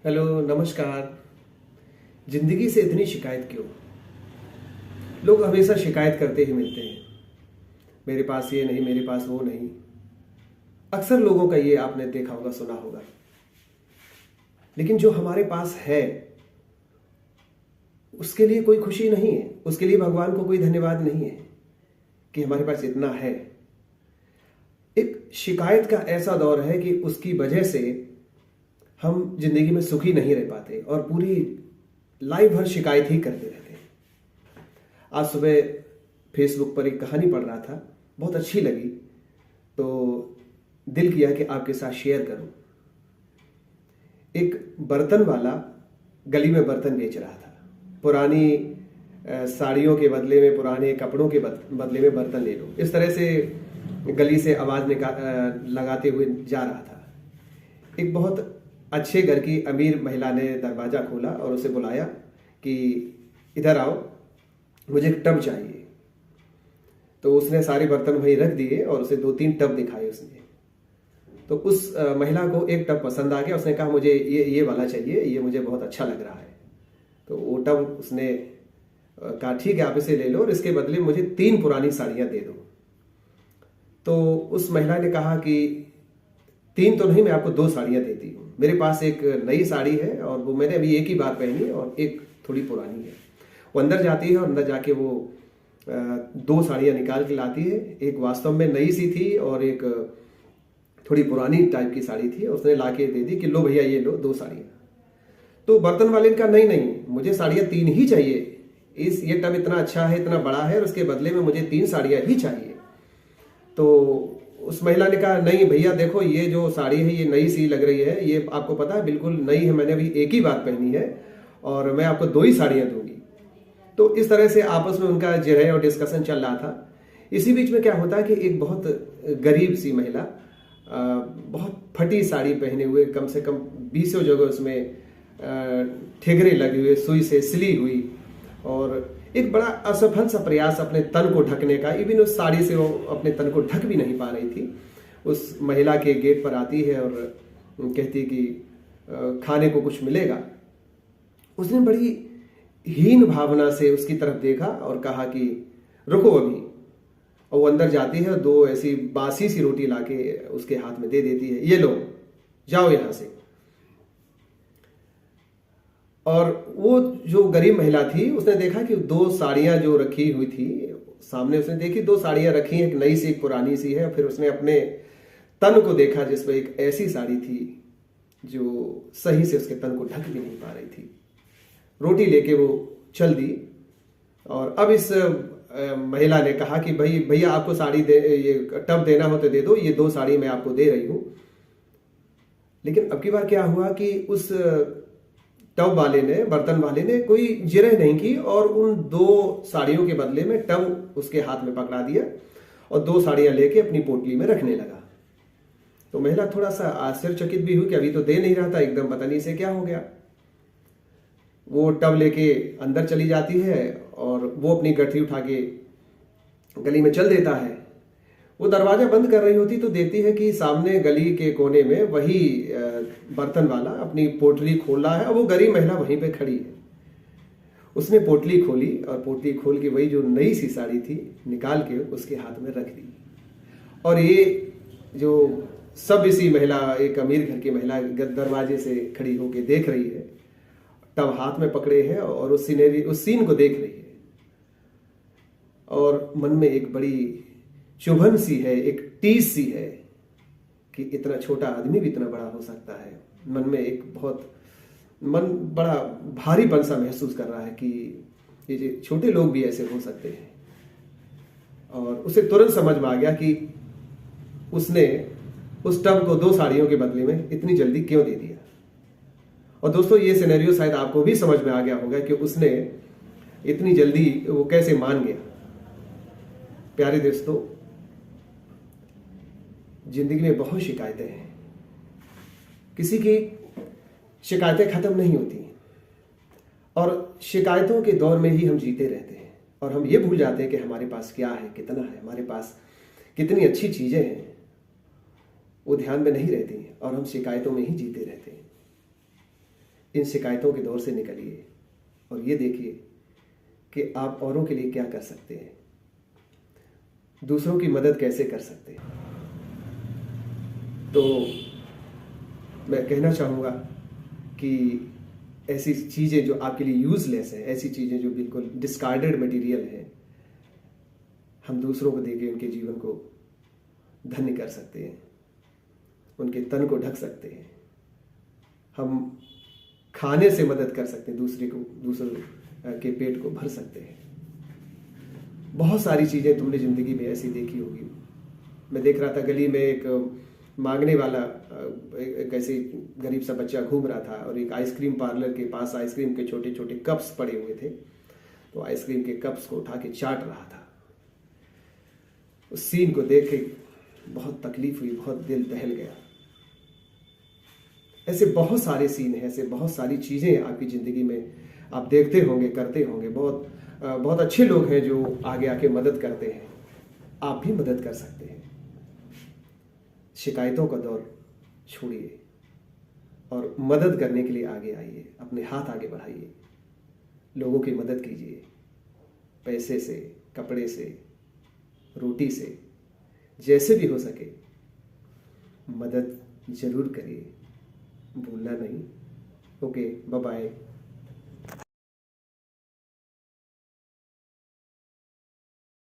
Hello, नमस्कार। जिंदगी से इतनी शिकायत क्यों? लोग हमेशा शिकायत करते ही मिलते हैं। मेरे पास ये नहीं, मेरे पास वो नहीं। अक्सर लोगों का ये आपने देखा होगा, सुना होगा। लेकिन जो हमारे पास है उसके लिए कोई खुशी नहीं है, उसके लिए भगवान को कोई धन्यवाद नहीं है कि हमारे पास इतना है। एक शिकायत का ऐसा दौर है कि उसकी वजह से हम जिंदगी में सुखी नहीं रह पाते और पूरी लाइफ भर शिकायत ही करते रहते हैं। आज सुबह फेसबुक पर एक कहानी पढ़ रहा था, बहुत अच्छी लगी, तो दिल किया कि आपके साथ शेयर करूं। एक बर्तन वाला गली में बर्तन बेच रहा था। पुरानी साड़ियों के बदले में, पुराने कपड़ों के बदले में बर्तन ले लो, इस तरह से गली से आवाज लगाते हुए जा रहा था। एक बहुत अच्छे घर की अमीर महिला ने दरवाजा खोला और उसे बुलाया कि इधर आओ, मुझे एक टब चाहिए। तो उसने सारे बर्तन वहीं रख दिए और उसे 2-3 टब दिखाए उसने। तो उस महिला को एक टब पसंद आ गया। उसने कहा मुझे ये वाला चाहिए, ये मुझे बहुत अच्छा लग रहा है। तो वो टब उसने कहा ठीक है, आप इसे ले लो और इसके बदले मुझे 3 पुरानी साड़ियां दे दो। तो उस महिला ने कहा कि 3 तो नहीं, मैं आपको 2 साड़ियां देती हूँ। मेरे पास एक नई साड़ी है और वो मैंने अभी एक ही बार पहनी और एक थोड़ी पुरानी है। वो अंदर जाती है और अंदर जाके वो 2 साड़ियां निकाल के लाती है। एक वास्तव में नई सी थी और एक थोड़ी पुरानी टाइप की साड़ी थी। उसने ला के दे दी कि लो भैया, ये लो 2 साड़ियां। तो बर्तन वाले ने कहा नहीं नहीं, मुझे साड़ियां 3 ही चाहिए। ये टब इतना अच्छा है, इतना बड़ा है और उसके बदले में मुझे 3 साड़ियां ही चाहिए। तो उस महिला ने कहा नहीं भैया, देखो ये जो साड़ी है ये नई सी लग रही है, ये आपको पता है बिल्कुल नई है, मैंने अभी एक ही बार पहनी है और मैं आपको 2 ही साड़ियां दूंगी। तो इस तरह से आपस में उनका जिरह और डिस्कशन चल रहा था। इसी बीच में क्या होता है कि एक बहुत गरीब सी महिला, बहुत फटी साड़ी पहने हुए, कम से कम 20 जगह उसमें ठेगरे लगे हुए, सुई से सिली हुई, और एक बड़ा असफल सा प्रयास अपने तन को ढकने का। इवन उस साड़ी से वो अपने तन को ढक भी नहीं पा रही थी। उस महिला के गेट पर आती है और कहती कि खाने को कुछ मिलेगा। उसने बड़ी हीन भावना से उसकी तरफ देखा और कहा कि रुको अभी। और वो अंदर जाती है और 2 ऐसी बासी सी रोटी लाके उसके हाथ में दे देती है, ये लो, जाओ यहां से। और वो जो गरीब महिला थी उसने देखा कि 2 साड़ियां जो रखी हुई थी सामने, उसने देखी 2 साड़ियां रखी हैं, एक नई सी एक पुरानी सी है। फिर उसने अपने तन को देखा जिसमें एक ऐसी साड़ी थी जो सही से उसके तन को ढक भी नहीं पा रही थी। रोटी लेके वो चल दी। और अब इस महिला ने कहा कि भाई भैया, आपको साड़ी ये टब देना हो तो दे दो, ये 2 साड़ी मैं आपको दे रही हूं। लेकिन अब की बार क्या हुआ कि उस टब वाले ने, बर्तन वाले ने कोई जिरह नहीं की और उन 2 साड़ियों के बदले में टब उसके हाथ में पकड़ा दिया और 2 साड़ियां लेके अपनी पोटली में रखने लगा। तो महिला थोड़ा सा आश्चर्यचकित भी हुई कि अभी तो दे नहीं रहा था, एकदम पता नहीं से क्या हो गया। वो टब लेके अंदर चली जाती है और वो अपनी गठरी उठा के गली में चल देता है। वो दरवाजा बंद कर रही होती तो देखती है कि सामने गली के कोने में वही बर्तन वाला अपनी पोटली खोल रहा है और वो गरीब महिला वहीं पे खड़ी है। उसने पोटली खोली और पोटली खोल के वही जो नई सी साड़ी थी निकाल के उसके हाथ में रख दी। और ये जो सब इसी महिला, एक अमीर घर की महिला, दरवाजे से खड़ी होके देख रही है, टब हाथ में पकड़े है और उस सीन को देख रही है। और मन में एक बड़ी चुभन सी है, एक टीस सी है कि इतना छोटा आदमी भी इतना बड़ा हो सकता है। मन में एक बहुत बड़ा भारीपन सा महसूस कर रहा है कि ये जो छोटे लोग भी ऐसे हो सकते हैं। और उसे तुरंत समझ में आ गया कि उसने उस टब को 2 साड़ियों के बदले में इतनी जल्दी क्यों दे दिया। और दोस्तों, ये सिनेरियो शायद आपको भी समझ में आ गया होगा कि उसने इतनी जल्दी वो कैसे मान गया। प्यारे दोस्तों, जिंदगी में बहुत शिकायतें हैं, किसी की शिकायतें खत्म नहीं होती और शिकायतों के दौर में ही हम जीते रहते हैं और हम ये भूल जाते हैं कि हमारे पास क्या है, कितना है, हमारे पास कितनी अच्छी चीजें हैं। वो ध्यान में नहीं रहती और हम शिकायतों में ही जीते रहते हैं। इन शिकायतों के दौर से निकलिए और ये देखिए कि आप औरों के लिए क्या कर सकते हैं, दूसरों की मदद कैसे कर सकते हैं। तो मैं कहना चाहूँगा कि ऐसी चीज़ें जो आपके लिए यूज़लेस हैं, ऐसी चीज़ें जो बिल्कुल डिस्कार्डेड मटेरियल हैं, हम दूसरों को देके उनके जीवन को धन्य कर सकते हैं, उनके तन को ढक सकते हैं। हम खाने से मदद कर सकते हैं, दूसरों के पेट को भर सकते हैं। बहुत सारी चीज़ें तुमने ज़िंदगी में ऐसी देखी होगी। मैं देख रहा था गली में एक मांगने वाला एक ऐसे गरीब सा बच्चा घूम रहा था और एक आइसक्रीम पार्लर के पास आइसक्रीम के छोटे छोटे कप्स पड़े हुए थे, तो आइसक्रीम के कप्स को उठा के चाट रहा था। उस सीन को देख के बहुत तकलीफ हुई, बहुत दिल दहल गया। ऐसे बहुत सारे सीन हैं, ऐसे बहुत सारी चीज़ें आपकी ज़िंदगी में आप देखते होंगे, करते होंगे। बहुत अच्छे लोग हैं जो आगे आके मदद करते हैं, आप भी मदद कर सकते हैं। शिकायतों का दौर छोड़िए और मदद करने के लिए आगे आइए, अपने हाथ आगे बढ़ाइए, लोगों की मदद कीजिए, पैसे से, कपड़े से, रोटी से, जैसे भी हो सके मदद जरूर करिए, भूलना नहीं। Okay, bye bye.